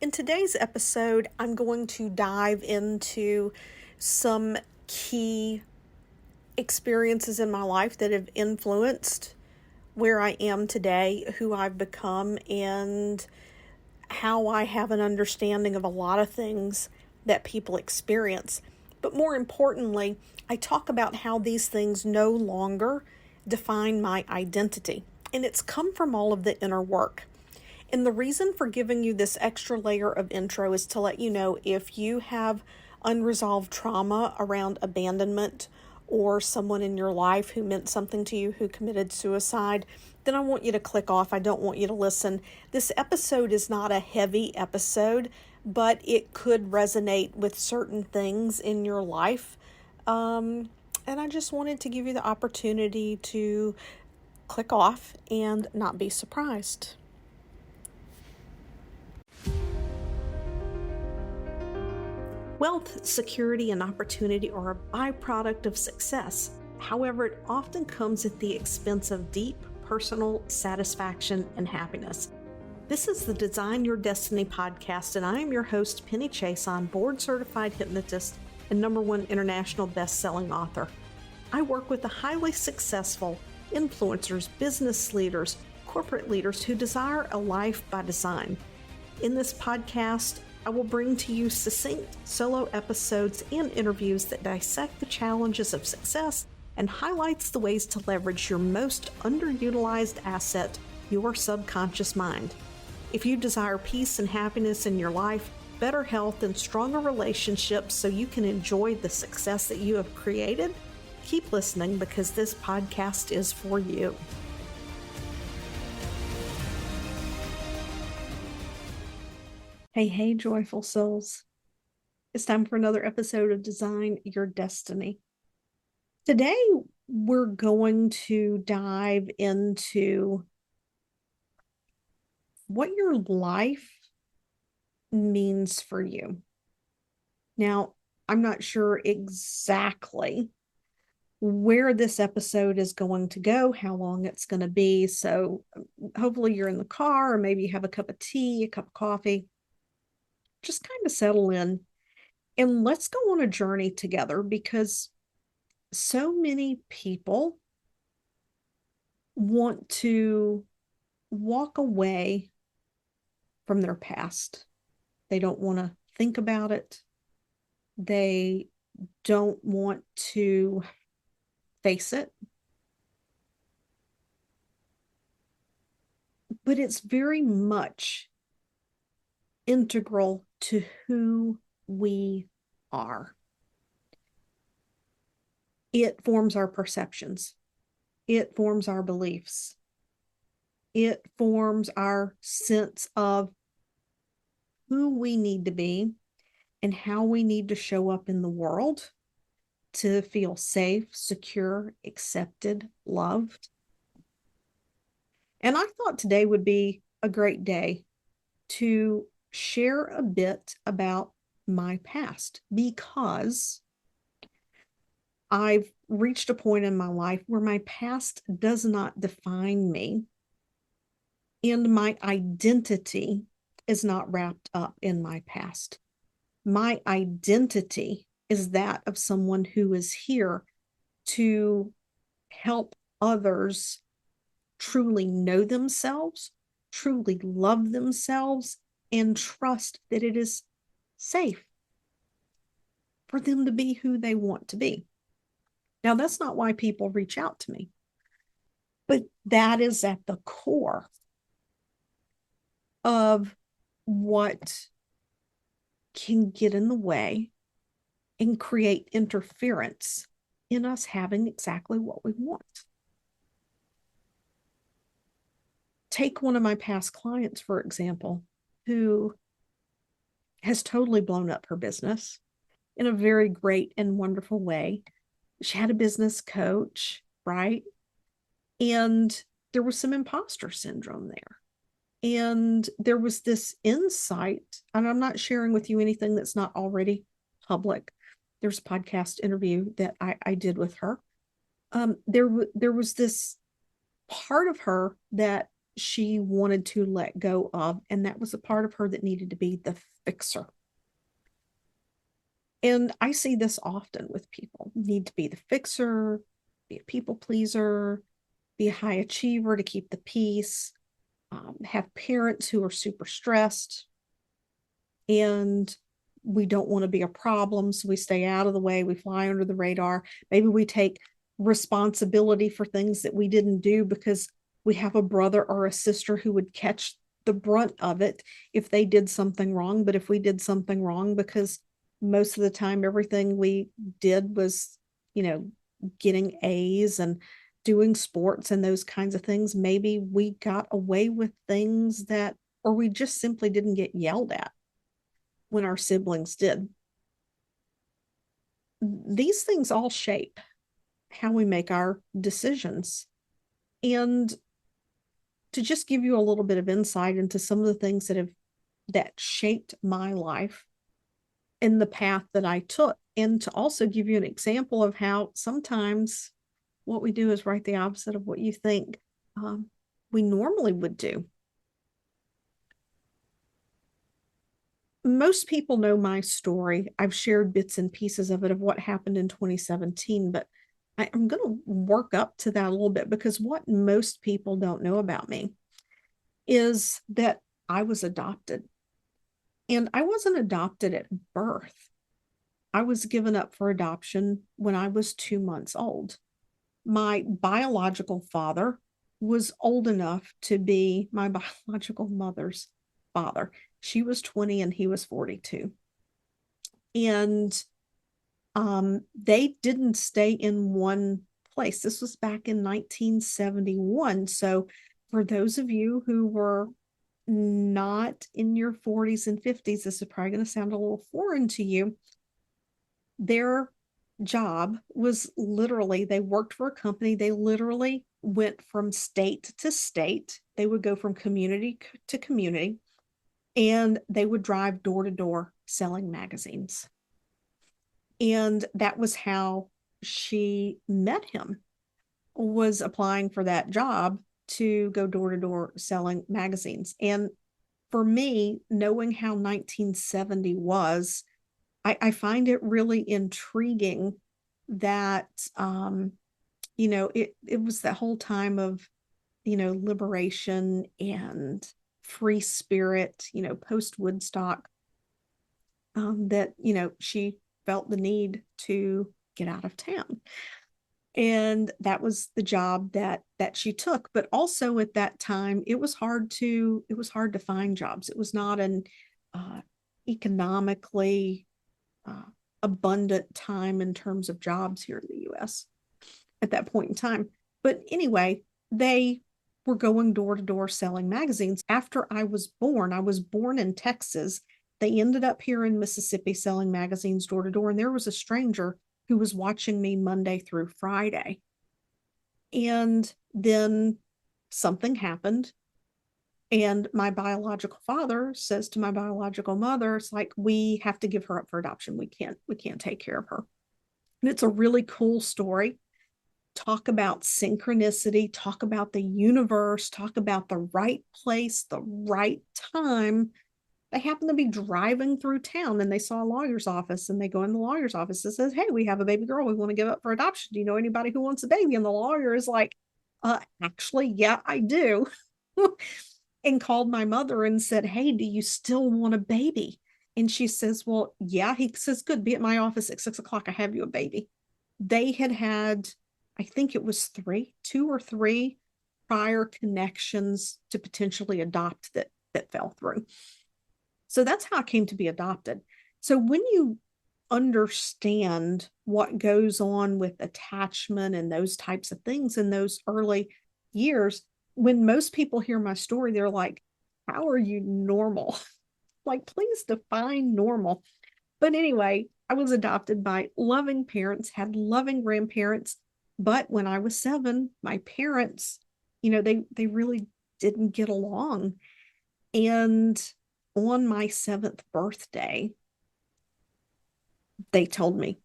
In today's episode, I'm going to dive into some key experiences in my life that have influenced where I am today, who I've become, and how I have an understanding of a lot of things that people experience. But more importantly, I talk about how these things no longer define my identity. And it's come from all of the inner work. And the reason for giving you this extra layer of intro is to let you know if you have unresolved trauma around abandonment or someone in your life who meant something to you who committed suicide, then I want you to click off. I don't want you to listen. This episode is not a heavy episode, but it could resonate with certain things in your life. And I just wanted to give you the opportunity to click off and not be surprised. Wealth, security, and opportunity are a byproduct of success. However, it often comes at the expense of deep personal satisfaction and happiness. This is the Design Your Destiny podcast, and I am your host, Penny Chason, board-certified hypnotist and #1 international best-selling author. I work with the highly successful influencers, business leaders, corporate leaders who desire a life by design. In this podcast, I will bring to you succinct solo episodes and interviews that dissect the challenges of success and highlights the ways to leverage your most underutilized asset, your subconscious mind. If you desire peace and happiness in your life, better health, and stronger relationships so you can enjoy the success that you have created, keep listening because this podcast is for you. Hey, joyful souls. It's time for another episode of Design Your Destiny. Today, we're going to dive into what your life means for you. Now, I'm not sure exactly where this episode is going to go, how long it's going to be. So hopefully you're in the car, or maybe you have a cup of tea, a cup of coffee. Just kind of settle in and let's go on a journey together, because so many people want to walk away from their past. They don't want to think about it. They don't want to face it. But it's very much integral to who we are. It forms our perceptions. It forms our beliefs. It forms our sense of who we need to be and how we need to show up in the world to feel safe, secure, accepted, loved. And I thought today would be a great day to share a bit about my past, because I've reached a point in my life where my past does not define me, and my identity is not wrapped up in my past. My identity is that of someone who is here to help others truly know themselves, truly love themselves, and trust that it is safe for them to be who they want to be. Now, that's not why people reach out to me, but that is at the core of what can get in the way and create interference in us having exactly what we want. Take one of my past clients, for example, who has totally blown up her business in a very great and wonderful way. She had a business coach, right? And there was some imposter syndrome there. And there was this insight, and I'm not sharing with you anything that's not already public. There's a podcast interview that I did with her. There was this part of her that she wanted to let go of. And that was a part of her that needed to be the fixer. And I see this often with people. You need to be the fixer, be a people pleaser, be a high achiever to keep the peace, have parents who are super stressed, and we don't want to be a problem, so we stay out of the way, we fly under the radar. Maybe we take responsibility for things that we didn't do because we have a brother or a sister who would catch the brunt of it if they did something wrong. But if we did something wrong, because most of the time everything we did was, you know, getting A's and doing sports and those kinds of things, maybe we got away with things that, or we just simply didn't get yelled at when our siblings did. These things all shape how we make our decisions. And to just give you a little bit of insight into some of the things that shaped my life and the path that I took, and to also give you an example of how sometimes what we do is right the opposite of what you think we normally would do. Most people know my story. I've shared bits and pieces of it of what happened in 2017, but I'm going to work up to that a little bit, because what most people don't know about me is that I was adopted. And I wasn't adopted at birth. I was given up for adoption when I was 2 months old. My biological father was old enough to be my biological mother's father. She was 20 and he was 42. And they didn't stay in one place. This was back in 1971. So for those of you who were not in your 40s and 50s, this is probably going to sound a little foreign to you. Their job was literally, they worked for a company. They literally went from state to state. They would go from community to community, and they would drive door to door selling magazines. And that was how she met him, was applying for that job to go door to door selling magazines. And for me, knowing how 1970 was, I find it really intriguing that, it was that whole time of, liberation and free spirit, post Woodstock, that, she felt the need to get out of town. And that was the job that she took. But also at that time, it was hard to find jobs. It was not an economically abundant time in terms of jobs here in the US at that point in time. But anyway, they were going door to door selling magazines. After I was born in Texas. They ended up here in Mississippi selling magazines door to door. And there was a stranger who was watching me Monday through Friday. And then something happened. And my biological father says to my biological mother, it's like, we have to give her up for adoption. We can't take care of her. And it's a really cool story. Talk about synchronicity, talk about the universe, talk about the right place, the right time. They happen to be driving through town and they saw a lawyer's office, and they go in the lawyer's office and says, hey, we have a baby girl we want to give up for adoption. Do you know anybody who wants a baby? And the lawyer is like, actually, yeah, I do. And called my mother and said, hey, do you still want a baby? And she says, well, yeah. He says, good, be at my office at 6 o'clock. I have you a baby. They had, I think it was 2 or 3 prior connections to potentially adopt that fell through. So that's how I came to be adopted. So when you understand what goes on with attachment and those types of things in those early years, when most people hear my story, they're like, how are you normal? Like, please define normal. But anyway, I was adopted by loving parents, had loving grandparents. But when I was 7, my parents, they really didn't get along. And on my 7th birthday, they told me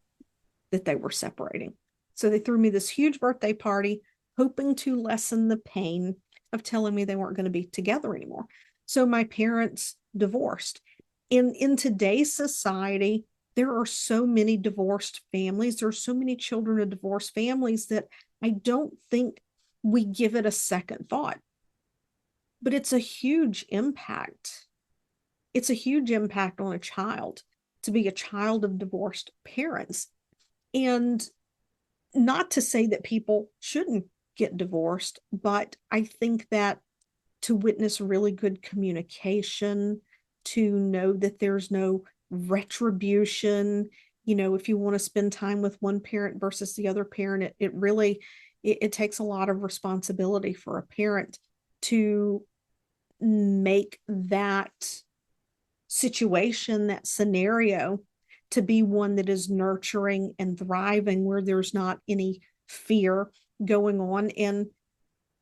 that they were separating. So they threw me this huge birthday party, hoping to lessen the pain. of telling me they weren't going to be together anymore. So my parents divorced. In today's society, there are so many divorced families. There are so many children of divorced families that I don't think we give it a second thought. But it's a huge impact. It's a huge impact on a child to be a child of divorced parents. And not to say that people shouldn't get divorced, but I think that to witness really good communication, to know that there's no retribution, if you want to spend time with one parent versus the other parent, it really it takes a lot of responsibility for a parent to make that situation, that scenario, to be one that is nurturing and thriving, where there's not any fear going on. And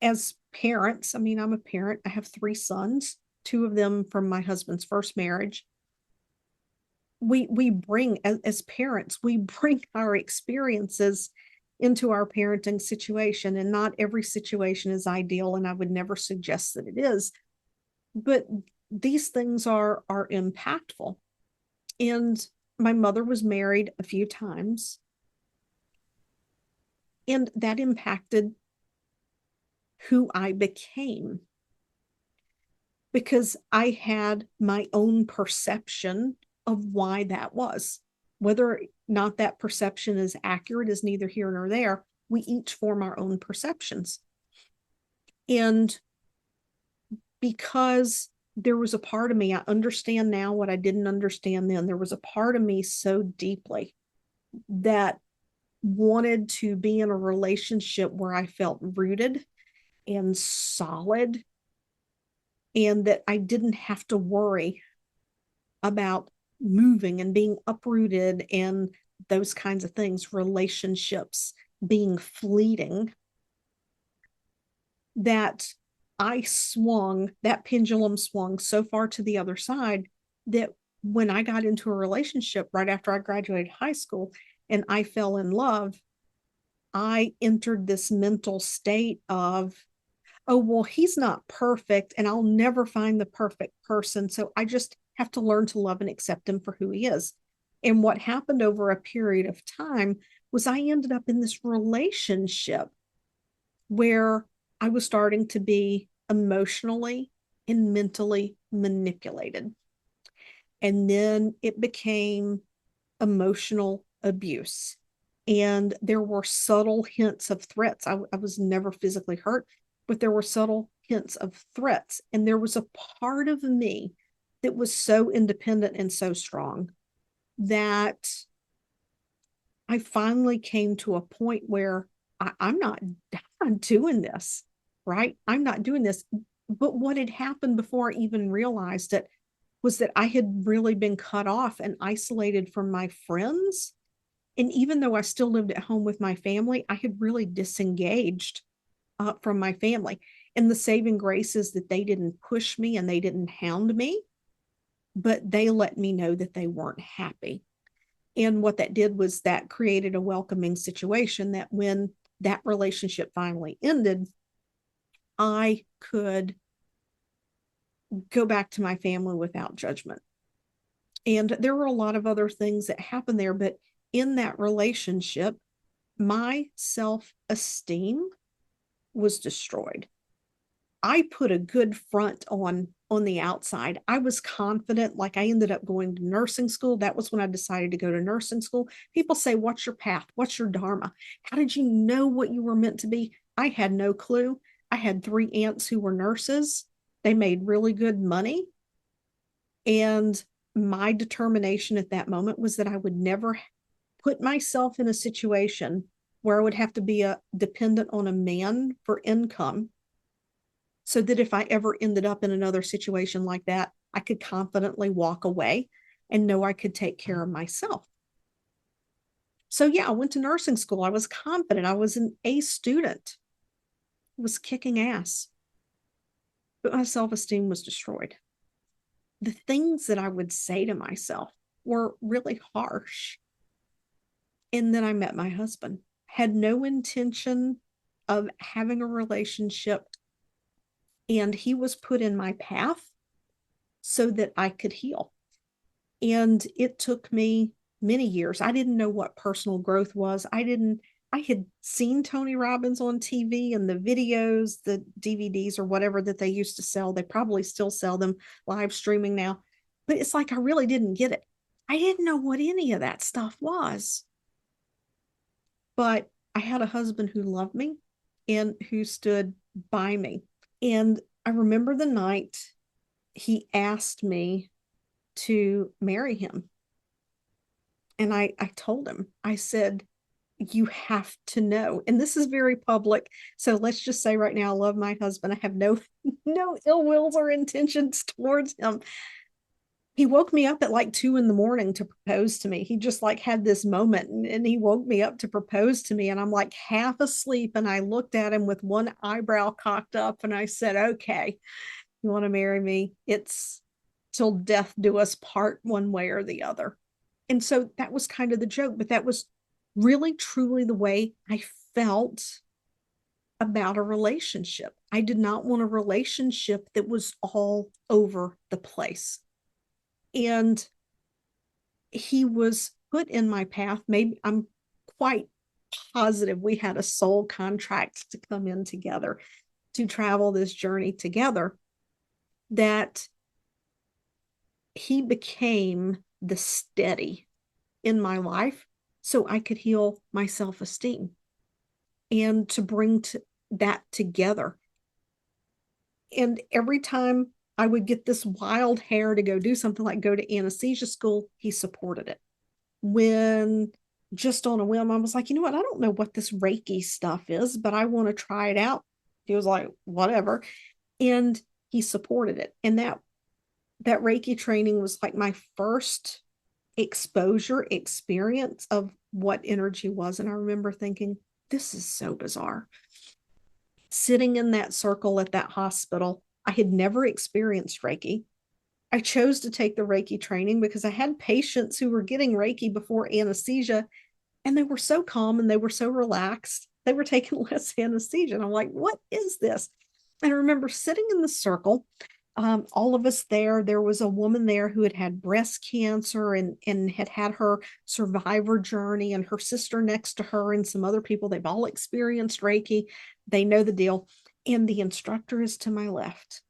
as parents, I mean, I'm a parent, I have 3 sons, 2 of them from my husband's first marriage. We bring, as parents, we bring our experiences into our parenting situation, and not every situation is ideal, and I would never suggest that it is, but these things are impactful. And my mother was married a few times, and that impacted who I became, because I had my own perception of why that was. Whether or not that perception is accurate is neither here nor there. We each form our own perceptions. And because there was a part of me, I understand now what I didn't understand then. There was a part of me so deeply that wanted to be in a relationship where I felt rooted and solid, and that I didn't have to worry about moving and being uprooted and those kinds of things, relationships being fleeting, that that pendulum swung so far to the other side that when I got into a relationship right after I graduated high school and I fell in love, I entered this mental state of, oh, well, he's not perfect and I'll never find the perfect person. So I just have to learn to love and accept him for who he is. And what happened over a period of time was I ended up in this relationship where I was starting to be emotionally and mentally manipulated. And then it became emotional abuse. And there were subtle hints of threats. I was never physically hurt, but there were subtle hints of threats. And there was a part of me that was so independent and so strong that I finally came to a point where I'm not doing this, right? I'm not doing this. But what had happened before I even realized it was that I had really been cut off and isolated from my friends. And even though I still lived at home with my family, I had really disengaged from my family. And the saving grace is that they didn't push me and they didn't hound me, but they let me know that they weren't happy. And what that did was that created a welcoming situation that when that relationship finally ended, I could go back to my family without judgment. And there were a lot of other things that happened there, but in that relationship, my self-esteem was destroyed. I put a good front on the outside. I was confident. Like, I ended up going to nursing school. That was when I decided to go to nursing school. People say, what's your path? What's your dharma? How did you know what you were meant to be? I had no clue. I had 3 aunts who were nurses. They made really good money. And my determination at that moment was that I would never put myself in a situation where I would have to be dependent on a man for income, so that if I ever ended up in another situation like that, I could confidently walk away and know I could take care of myself. So yeah, I went to nursing school. I was confident. I was an A student. I was kicking ass. But my self-esteem was destroyed. The things that I would say to myself were really harsh. And then I met my husband. Had no intention of having a relationship And he was put in my path so that I could heal. And it took me many years. I didn't know what personal growth was. I had seen Tony Robbins on TV and the videos, the DVDs or whatever that they used to sell. They probably still sell them live streaming now. But it's like I really didn't get it. I didn't know what any of that stuff was. But I had a husband who loved me and who stood by me. And I remember the night he asked me to marry him. And I told him, I said, you have to know. And this is very public. So let's just say right now, I love my husband. I have no ill wills or intentions towards him. He woke me up at like 2 a.m. to propose to me. He just like had this moment and he woke me up to propose to me. And I'm like half asleep. And I looked at him with one eyebrow cocked up and I said, okay, you want to marry me? It's till death do us part one way or the other. And so that was kind of the joke, but that was really truly the way I felt about a relationship. I did not want a relationship that was all over the place. And he was put in my path. Maybe I'm quite positive we had a soul contract to come in together, to travel this journey together, that he became the steady in my life so I could heal my self-esteem and to bring that together. And every time I would get this wild hair to go do something like go to anesthesia school, he supported it. When just on a whim, I was like, you know what? I don't know what this Reiki stuff is, but I want to try it out. He was like, whatever. And he supported it. And that Reiki training was like my first exposure experience of what energy was. And I remember thinking, this is so bizarre. Sitting in that circle at that hospital, I had never experienced Reiki. I chose to take the Reiki training because I had patients who were getting Reiki before anesthesia and they were so calm and they were so relaxed. They were taking less anesthesia. And I'm like, what is this? And I remember sitting in the circle, all of us there. There was a woman there who had breast cancer and had had her survivor journey, and her sister next to her, and some other people. They've all experienced Reiki. They know the deal. And the instructor is to my left.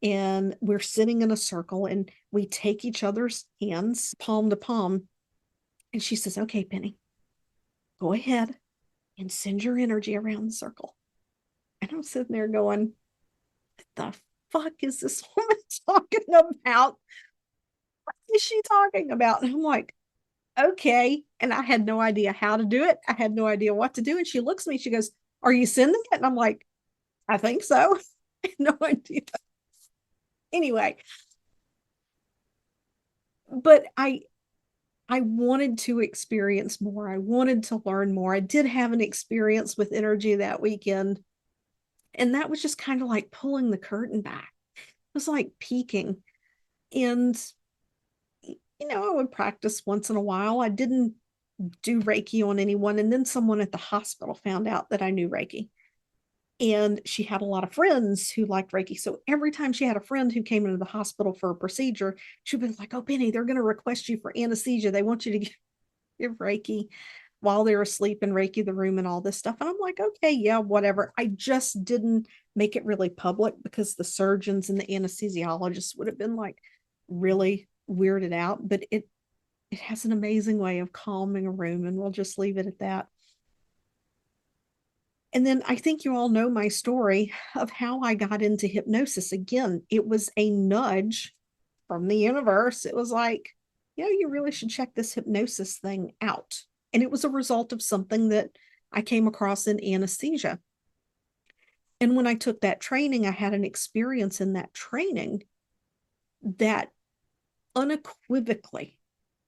And we're sitting in a circle and we take each other's hands, palm to palm. And she says, okay, Penny, go ahead and send your energy around the circle. And I'm sitting there going, what the fuck is this woman talking about? What is she talking about? And I'm like, okay. And I had no idea how to do it. I had no idea what to do. And she looks at me, she goes, are you sending it? And I'm like, I think so. I had no idea. Anyway, but I wanted to experience more. I wanted to learn more. I did have an experience with energy that weekend. And that was just kind of like pulling the curtain back. It was like peeking. And, I would practice once in a while. I didn't do Reiki on anyone. And then someone at the hospital found out that I knew Reiki. And she had a lot of friends who liked Reiki. So every time she had a friend who came into the hospital for a procedure, she'd be like, oh, Penny, they're going to request you for anesthesia. They want you to give Reiki while they're asleep and Reiki the room and all this stuff. And I'm like, okay, yeah, whatever. I just didn't make it really public because the surgeons and the anesthesiologists would have been like really weirded out. But it has an amazing way of calming a room, and we'll just leave it at that. And then I think you all know my story of how I got into hypnosis. Again, it was a nudge from the universe. It was like, you really should check this hypnosis thing out. And it was a result of something that I came across in anesthesia. And when I took that training, I had an experience in that training that unequivocally,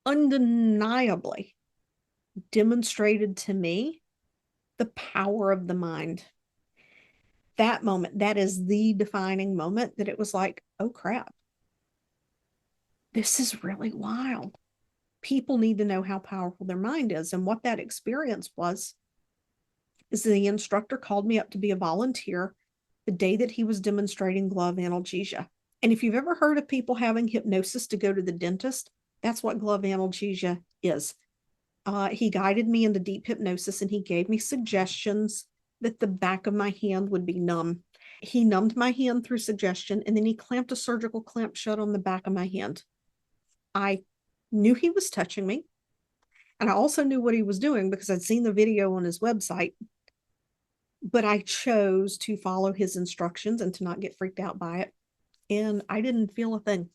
undeniably demonstrated to me the power of the mind. That moment, that is the defining moment that it was like, oh crap, this is really wild. People need to know how powerful their mind is. And what that experience was is the instructor called me up to be a volunteer the day that he was demonstrating glove analgesia. And if you've ever heard of people having hypnosis to go to the dentist, that's what glove analgesia is. He guided me into deep hypnosis and he gave me suggestions that the back of my hand would be numb. He numbed my hand through suggestion and then he clamped a surgical clamp shut on the back of my hand. I knew he was touching me. And I also knew what he was doing because I'd seen the video on his website. But I chose to follow his instructions and to not get freaked out by it. And I didn't feel a thing.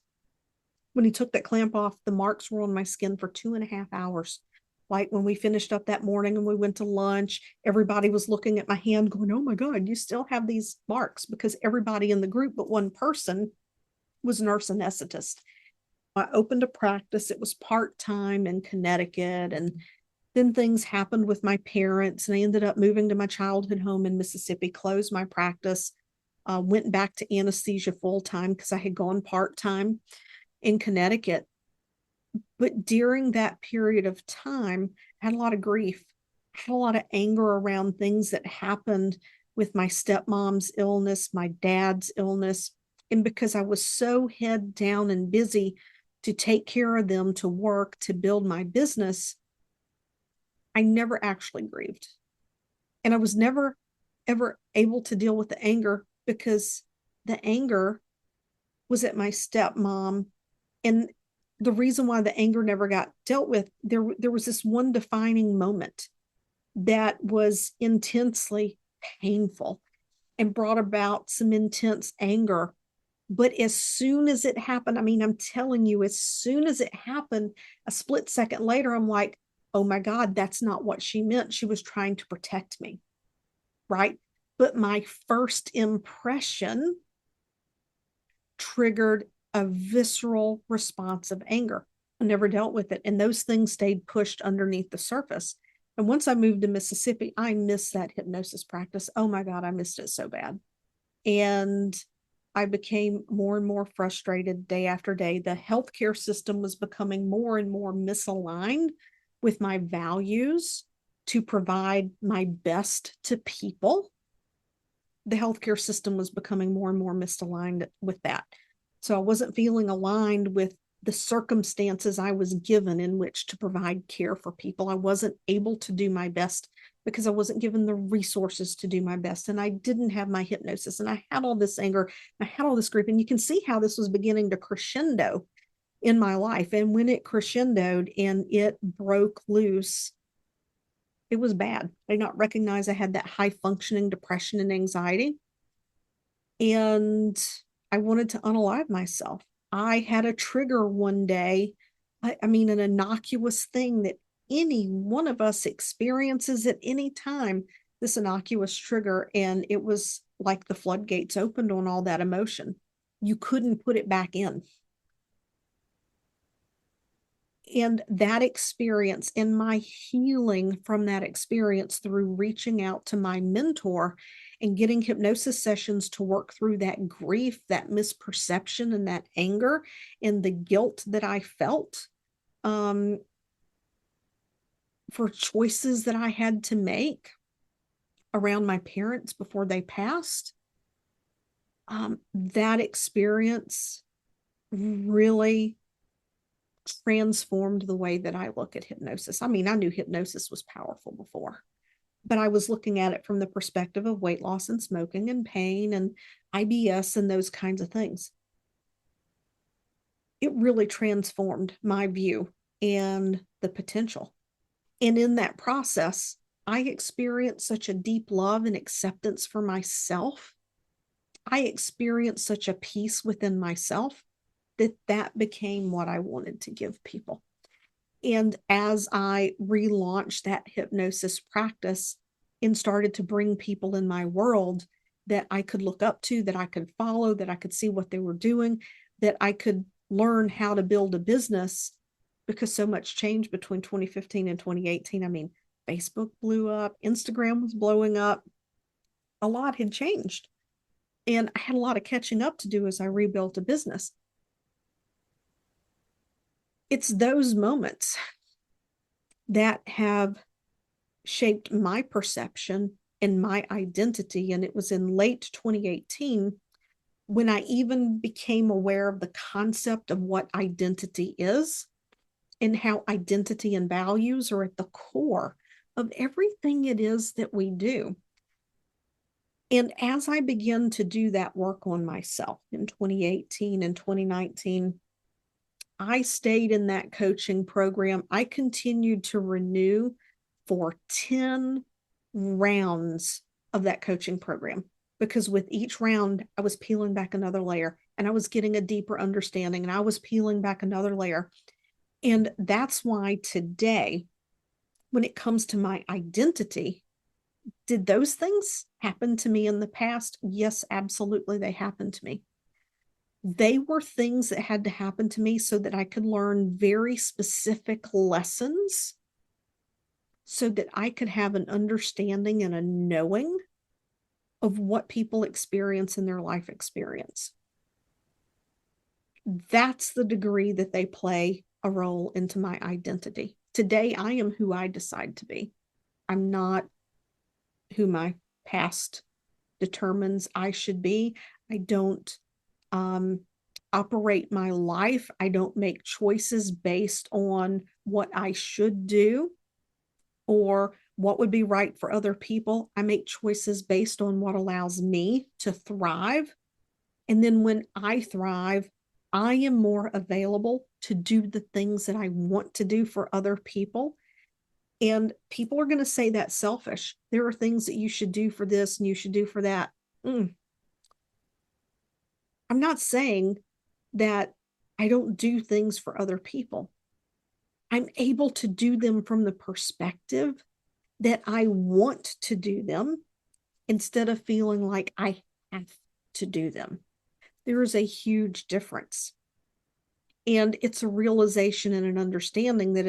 When he took that clamp off, the marks were on my skin for 2.5 hours. Like when we finished up that morning and we went to lunch, everybody was looking at my hand going, oh my God, you still have these marks, because everybody in the group but one person was nurse anesthetist. I opened a practice. It was part-time in Connecticut. And then things happened with my parents and I ended up moving to my childhood home in Mississippi, closed my practice, went back to anesthesia full-time because I had gone part-time in Connecticut. But during that period of time, I had a lot of grief. I had a lot of anger around things that happened with my stepmom's illness, my dad's illness. And because I was so head down and busy to take care of them, to work, to build my business, I never actually grieved. And I was never, ever able to deal with the anger because the anger was at my stepmom. And the reason why the anger never got dealt with, there was this one defining moment that was intensely painful and brought about some intense anger. But as soon as it happened, I mean, I'm telling you, as soon as it happened, a split second later, I'm like, oh my God, that's not what she meant. She was trying to protect me, right? But my first impression triggered a visceral response of anger. I never dealt with it. And those things stayed pushed underneath the surface. And once I moved to Mississippi, I missed that hypnosis practice. Oh my God, I missed it so bad. And I became more and more frustrated day after day. The healthcare system was becoming more and more misaligned with my values to provide my best to people. The healthcare system was becoming more and more misaligned with that. So I wasn't feeling aligned with the circumstances I was given in which to provide care for people. I wasn't able to do my best because I wasn't given the resources to do my best. And I didn't have my hypnosis. And I had all this anger. I had all this grief. And you can see how this was beginning to crescendo in my life. And when it crescendoed and it broke loose, it was bad. I did not recognize I had that high functioning depression and anxiety. And I wanted to unalive myself. I had a trigger one day. I mean, an innocuous thing that any one of us experiences at any time, this innocuous trigger. And it was like the floodgates opened on all that emotion. You couldn't put it back in. And that experience and my healing from that experience through reaching out to my mentor and getting hypnosis sessions to work through that grief, that misperception, and that anger and the guilt that I felt for choices that I had to make around my parents before they passed. That experience really transformed the way that I look at hypnosis. I mean, I knew hypnosis was powerful before, but I was looking at it from the perspective of weight loss and smoking and pain and IBS and those kinds of things. It really transformed my view and the potential. And in that process, I experienced such a deep love and acceptance for myself. I experienced such a peace within myself that became what I wanted to give people. And as I relaunched that hypnosis practice and started to bring people in my world that I could look up to, that I could follow, that I could see what they were doing, that I could learn how to build a business, because so much changed between 2015 and 2018. I mean, Facebook blew up, Instagram was blowing up. A lot had changed. And I had a lot of catching up to do as I rebuilt a business. It's those moments that have shaped my perception in my identity. And it was in late 2018 when I even became aware of the concept of what identity is and how identity and values are at the core of everything it is that we do. And as I began to do that work on myself in 2018 and 2019, I stayed in that coaching program. I continued to renew for 10 rounds of that coaching program because with each round, I was peeling back another layer and I was getting a deeper understanding and I was peeling back another layer. And that's why today, when it comes to my identity, did those things happen to me in the past? Yes, absolutely, they happened to me. They were things that had to happen to me so that I could learn very specific lessons so that I could have an understanding and a knowing of what people experience in their life experience. That's the degree that they play a role into my identity. Today, I am who I decide to be. I'm not who my past determines I should be. I don't um, operate my life. I don't make choices based on what I should do or what would be right for other people. I make choices based on what allows me to thrive. And then when I thrive, I am more available to do the things that I want to do for other people. And people are going to say that's selfish. There are things that you should do for this and you should do for that. I'm not saying that I don't do things for other people. I'm able to do them from the perspective that I want to do them instead of feeling like I have to do them. There is a huge difference. And it's a realization and an understanding that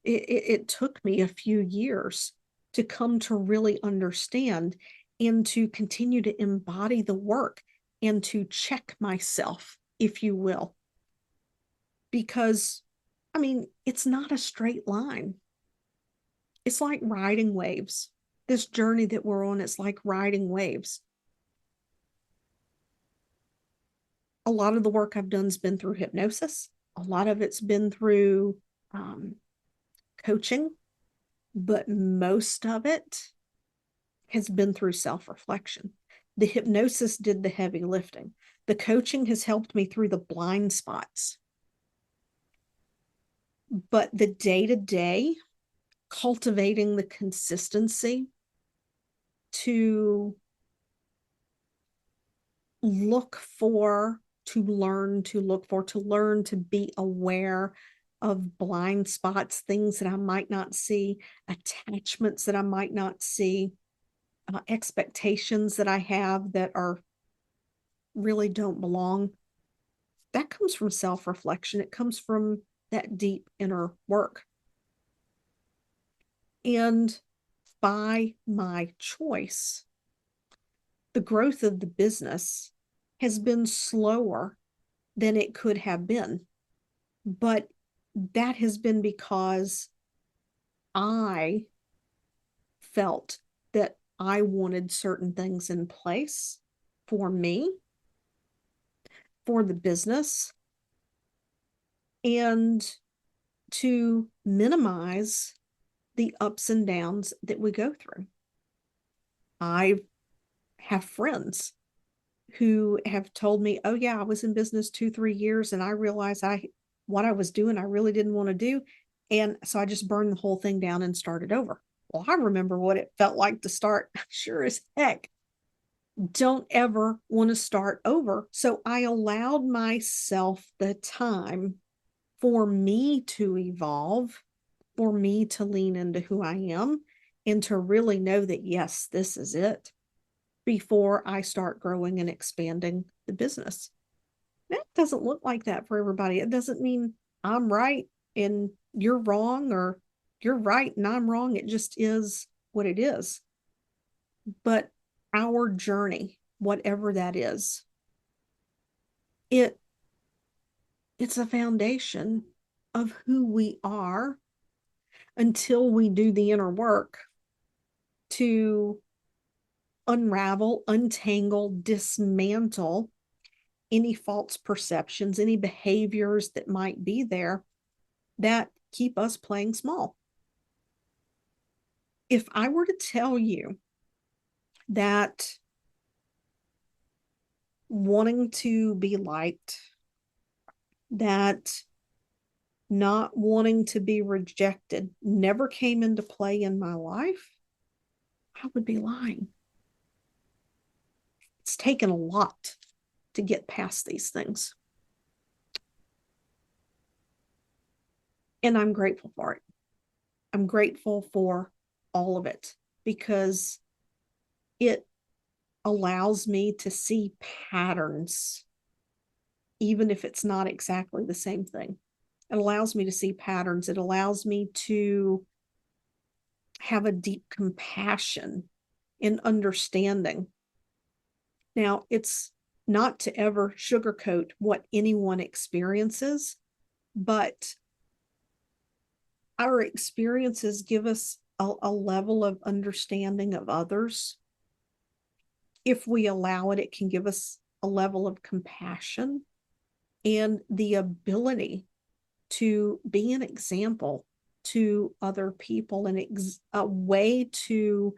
it took me a few years to come to really understand and to continue to embody the work and to check myself, if you will. Because, I mean, it's not a straight line. It's like riding waves. This journey that we're on, it's like riding waves. A lot of the work I've done has been through hypnosis. A lot of it's been through um, coaching, but most of it has been through self reflection. The hypnosis did the heavy lifting. The coaching has helped me through the blind spots. But the day to day, cultivating the consistency to look for, to learn, to look for, to learn to be aware of blind spots, things that I might not see, attachments that I might not see, expectations that I have that are really don't belong. That comes from self reflection. It comes from that deep inner work. And by my choice, the growth of the business has been slower than it could have been. But that has been because I felt that I wanted certain things in place for me, for the business, and to minimize the ups and downs that we go through. I have friends who have told me, oh yeah, I was in business 2-3 years and I realized what I was doing I really didn't want to do, and so I just burned the whole thing down and started over. Well, I remember what it felt like to start. Sure as heck don't ever want to start over. So I allowed myself the time for me to evolve, for me to lean into who I am, and to really know that, yes, this is it before I start growing and expanding the business. That doesn't look like that for everybody. It doesn't mean I'm right and you're wrong, or you're right and I'm wrong. It just is what it is. But our journey, whatever that is, it it's a foundation of who we are until we do the inner work to unravel, untangle, dismantle any false perceptions, any behaviors that might be there that keep us playing small. If I were to tell you that wanting to be liked, that not wanting to be rejected never came into play in my life, I would be lying. It's taken a lot to get past these things. And I'm grateful for it. I'm grateful for all of it because it allows me to see patterns, even if it's not exactly the same thing. It allows me to see patterns. It allows me to have a deep compassion and understanding. Now, it's not to ever sugarcoat what anyone experiences, but our experiences give us a level of understanding of others. If we allow it, it can give us a level of compassion and the ability to be an example to other people and a way to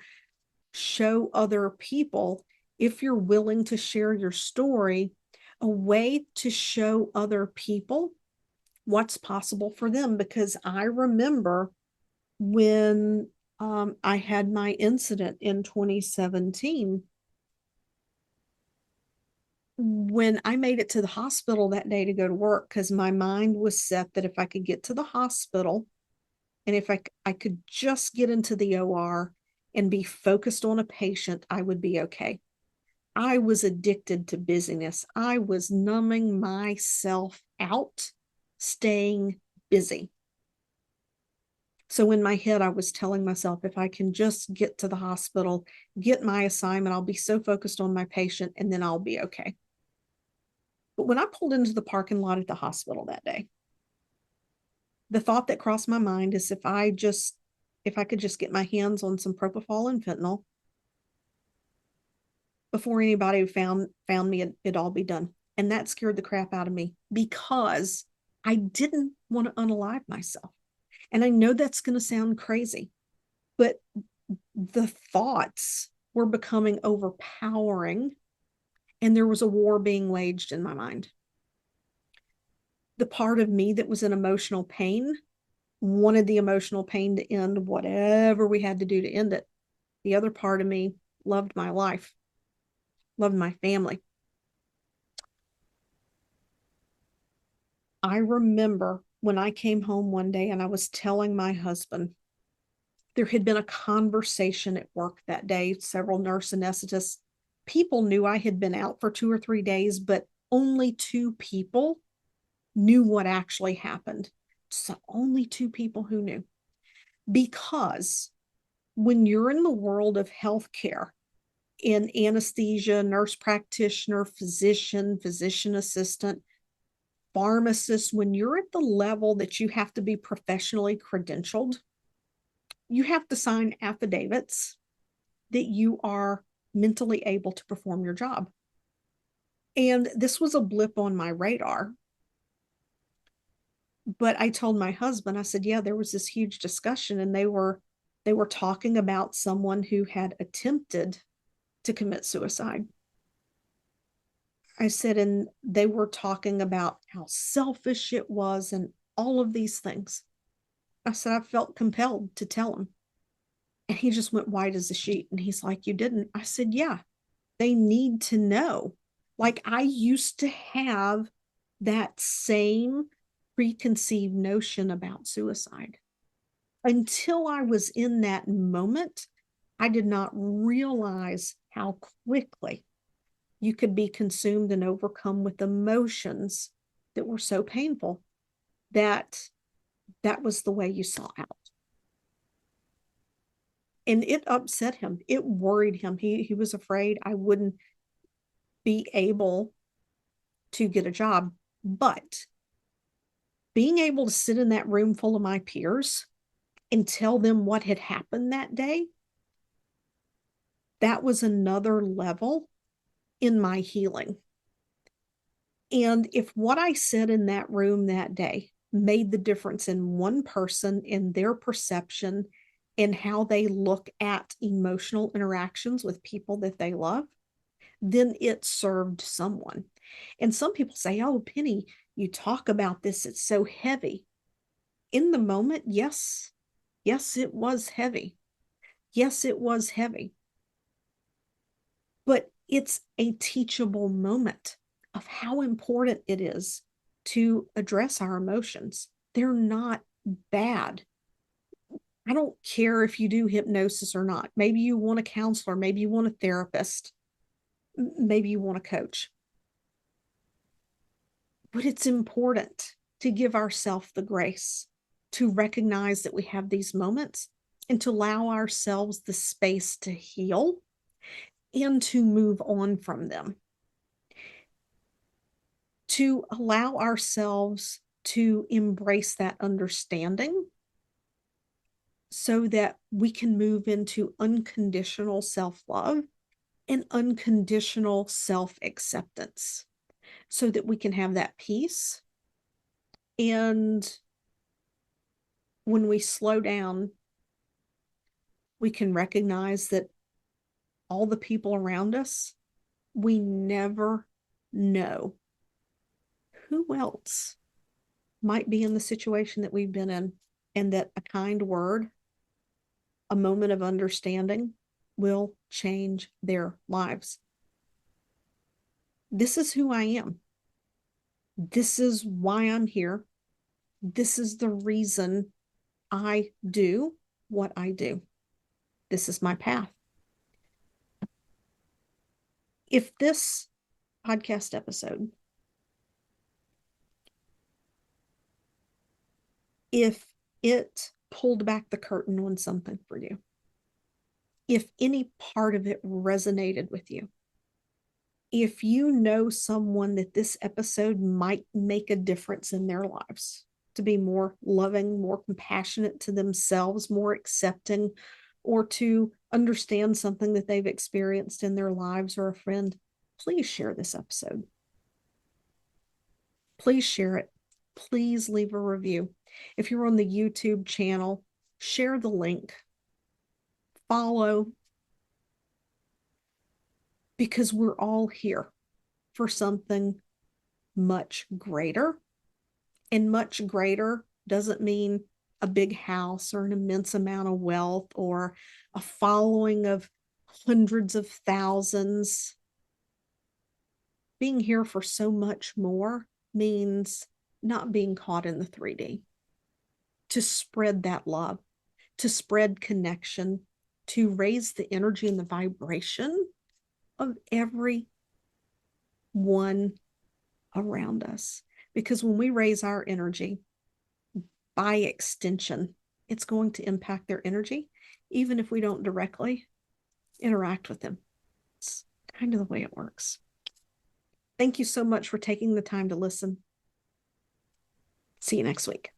show other people, if you're willing to share your story, a way to show other people what's possible for them. Because I remember when I had my incident in 2017, when I made it to the hospital that day to go to work, because my mind was set that if I could get to the hospital and if I could just get into the OR and be focused on a patient, I would be okay. I was addicted to busyness. I was numbing myself out, staying busy. So in my head, I was telling myself, if I can just get to the hospital, get my assignment, I'll be so focused on my patient, and then I'll be okay. But when I pulled into the parking lot at the hospital that day, the thought that crossed my mind is if I could just get my hands on some propofol and fentanyl before anybody found me, it'd all be done. And that scared the crap out of me because I didn't want to unalive myself. And I know that's going to sound crazy, but the thoughts were becoming overpowering and there was a war being waged in my mind. The part of me that was in emotional pain wanted the emotional pain to end, whatever we had to do to end it. The other part of me loved my life, loved my family. I remember when I came home one day and I was telling my husband, there had been a conversation at work that day. Several nurse anesthetists, people knew I had been out for 2 or 3 days, but only 2 people knew what actually happened. So only 2 people who knew. Because when you're in the world of healthcare, in anesthesia, nurse practitioner, physician, physician assistant, pharmacist, when you're at the level that you have to be professionally credentialed, you have to sign affidavits that you are mentally able to perform your job. And this was a blip on my radar. But I told my husband, I said, yeah, there was this huge discussion and they were talking about someone who had attempted to commit suicide. I said, and they were talking about how selfish it was and all of these things. I said, I felt compelled to tell him. And he just went white as a sheet. And he's like, you didn't? I said, yeah, they need to know. Like I used to have that same preconceived notion about suicide. Until I was in that moment, I did not realize how quickly you could be consumed and overcome with emotions that were so painful that that was the way you saw out. And it upset him. It worried him. He was afraid I wouldn't be able to get a job. But being able to sit in that room full of my peers and tell them what had happened that day, That was another level in my healing. And if what I said in that room that day made the difference in one person, in their perception, and how they look at emotional interactions with people that they love, then it served someone. And some people say, oh, Penny, you talk about this, it's so heavy. In the moment, yes, it was heavy. Yes, it was heavy. But it's a teachable moment of how important it is to address our emotions. They're not bad. I don't care if you do hypnosis or not. Maybe you want a counselor, maybe you want a therapist, maybe you want a coach. But it's important to give ourselves the grace to recognize that we have these moments and to allow ourselves the space to heal and to move on from them. To allow ourselves to embrace that understanding so that we can move into unconditional self-love and unconditional self-acceptance so that we can have that peace. And when we slow down, we can recognize that all the people around us, we never know who else might be in the situation that we've been in, and that a kind word, a moment of understanding will change their lives. This is who I am. This is why I'm here. This is the reason I do what I do. This is my path. If this podcast episode, if it pulled back the curtain on something for you, if any part of it resonated with you, if you know someone that this episode might make a difference in their lives, to be more loving, more compassionate to themselves, more accepting, or to understand something that they've experienced in their lives, or a friend, please share this episode. Please share it. Please leave a review. If you're on the YouTube channel, share the link. Follow, because we're all here for something much greater. And much greater doesn't mean a big house or an immense amount of wealth or a following of hundreds of thousands. Being here for so much more means not being caught in the 3D. To spread that love, to spread connection, to raise the energy and the vibration of everyone around us. Because when we raise our energy, by extension, it's going to impact their energy, even if we don't directly interact with them. It's kind of the way it works. Thank you so much for taking the time to listen. See you next week.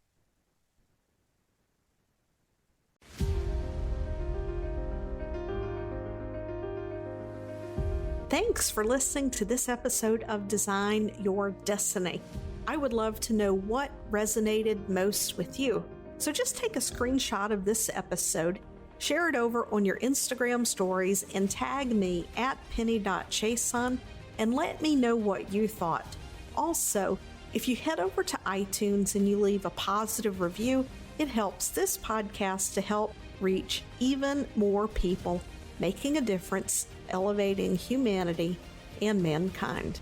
Thanks for listening to this episode of Design Your Destiny. I would love to know what resonated most with you. So just take a screenshot of this episode, share it over on your Instagram stories, and tag me at penny.chason and let me know what you thought. Also, if you head over to iTunes and you leave a positive review, it helps this podcast to help reach even more people, making a difference, elevating humanity and mankind.